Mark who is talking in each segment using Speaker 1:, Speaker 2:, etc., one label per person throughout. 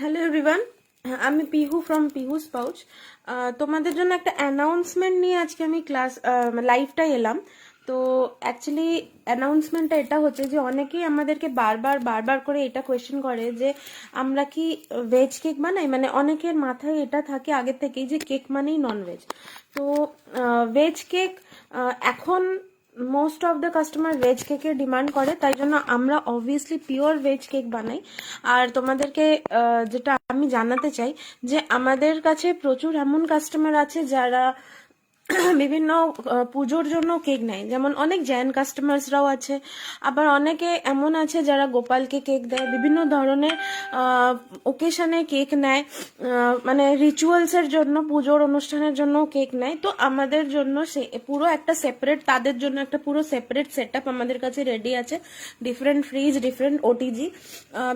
Speaker 1: Hello everyone, আমি Pihu from পিহুস pouch. তোমাদের জন্য একটা অ্যানাউন্সমেন্ট নিয়ে আজকে আমি লাইভটাই এলাম। তো অ্যাকচুয়ালি অ্যানাউন্সমেন্টটা এটা হচ্ছে যে অনেকেই আমাদেরকে বারবার বারবার করে এটা কোয়েশ্চেন করে যে আমরা কি ভেজ কেক বানাই। মানে অনেকের মাথায় এটা থাকে আগে থেকেই যে কেক মানেই নন ভেজ। তো ভেজ কেক এখন most of the customer veg কেকের ডিমান্ড করে, তাই জন্য আমরা অবভিয়াসলি পিওর ভেজ কেক বানাই। আর তোমাদেরকে যেটা আমি জানাতে চাই যে আমাদের কাছে প্রচুর এমন কাস্টমার আছে যারা বিভিন্ন পুজোর জন্য কেক নেয়, যেমন অনেক জৈন কাস্টমার্সরাও আছে। আবার অনেকে এমন আছে যারা গোপালকে কেক দেয়, বিভিন্ন ধরনের ওকেশনে কেক নেয়, মানে রিচুয়ালসের জন্য, পুজোর অনুষ্ঠানের জন্য কেক নেয়। তো আমাদের জন্য পুরো একটা সেপারেট, তাদের জন্য একটা পুরো সেপারেট সেট আপ আমাদের কাছে রেডি আছে, different fridge, different OTG,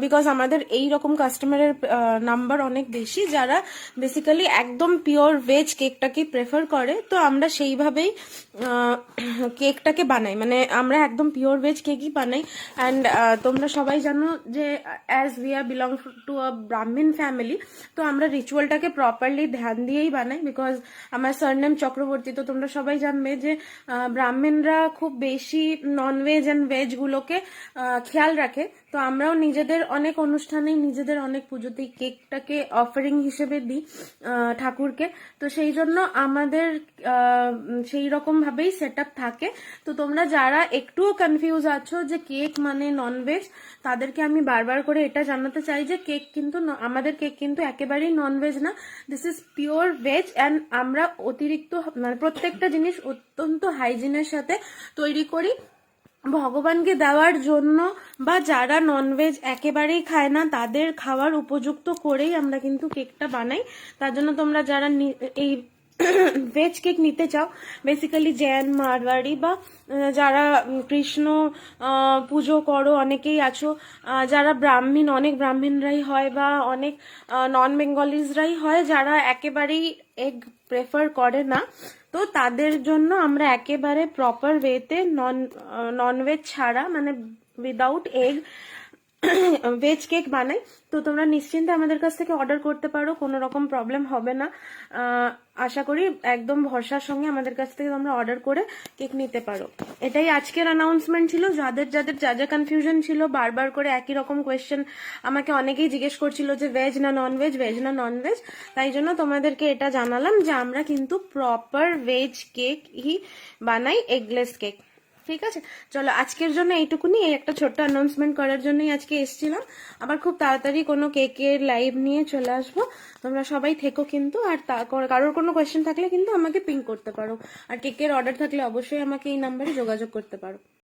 Speaker 1: because আমাদের এই রকম কাস্টমারের নাম্বার অনেক বেশি যারা বেসিক্যালি একদম পিওর ভেজ কেকটাকে প্রেফার করে। তো আমরা সেইভাবেই কেকটাকে বানাই, মানে আমরা একদম পিওর ভেজ কেকই বানাই। অ্যান্ড তোমরা সবাই জানো যে as we are belong to a ব্রাহ্মণ ফ্যামিলি, তো আমরা রিচুয়ালটাকে প্রপারলি ধ্যান দিয়েই বানাই। বিকজ আমার সারনেম চক্রবর্তী, তো তোমরা সবাই জানবে যে ব্রাহ্মণরা খুব বেশি ননভেজ অ্যান্ড ভেজগুলোকে খেয়াল রাখে। তো আমরাও নিজেদের অনেক অনুষ্ঠানে, নিজেদের অনেক পুজোতেই কেকটাকে অফারিং হিসেবে দিই ঠাকুরকে। তো সেই জন্য আমাদের সেই রকম ভাবেই সেট আপ থাকে। তো তোমরা যারা একটুও কনফিউজ আছো যে কেক মানে ননভেজ, তাদেরকে আমি বারবার করে এটা জানাতে চাই যে কেক কিন্তু আমাদের কেক কিন্তু একেবারেই ননভেজ না, this is pure veg. And আমরা অতিরিক্ত মানে প্রত্যেকটা জিনিস অত্যন্ত হাইজিনের সাথে তৈরি করি ভগবানকে দেওয়ার জন্য, বা যারা ননভেজ একেবারেই খায় না তাদের খাওয়ার উপযুক্ত করেই আমরা কিন্তু কেকটা বানাই। তার জন্য তোমরা যারা এই ভেজ কেক নিতে চাও, বেসিক্যালি জৈন, মারওয়াড়ি, বা যারা কৃষ্ণ পুজো করো, অনেকেই আছো যারা ব্রাহ্মণ, অনেক ব্রাহ্মণরাই হয় বা অনেক নন বেঙ্গলিজরাই হয় যারা একেবারেই এগ প্রেফার করে না, তো তাদের জন্য আমরা একেবারে প্রপার ওয়েতে ননভেজ ছাড়া, মানে উইদাউট এগ ভেজ কেক বানাই। তো তোমরা নিশ্চিন্তে আমাদের কাছ থেকে অর্ডার করতে পারো, কোনো রকম প্রবলেম হবে না। আশা করি একদম ভরসার সঙ্গে আমাদের কাছ থেকে তোমরা অর্ডার করে কেক নিতে পারো। এটাই আজকের অ্যানাউন্সমেন্ট ছিল। যাদের যাদের যা যা কনফিউশন ছিল, বারবার করে একই রকম কোয়েশ্চেন আমাকে অনেকেই জিজ্ঞেস করছিল যে ভেজ না ননভেজ, ভেজ না ননভেজ, তাই জন্য তোমাদেরকে এটা জানালাম যে আমরা কিন্তু প্রপার ভেজ কেক ই বানাই, এগলেস কেক। ঠিক আছে, চলো আজকের জন্য এইটুকুনি, এই একটা ছোট্ট অ্যানাউন্সমেন্ট করার জন্যই আজকে এসেছিলাম। আবার খুব তাড়াতাড়ি কোনো কেকের লাইভ নিয়ে চলে আসবো। তোমরা সবাই থেকো কিন্তু। আর কারোর কোনো কোয়েশ্চেন থাকলে কিন্তু আমাকে পিং করতে পারো। আর কেকের অর্ডার থাকলে অবশ্যই আমাকে এই নাম্বারে যোগাযোগ করতে পারো।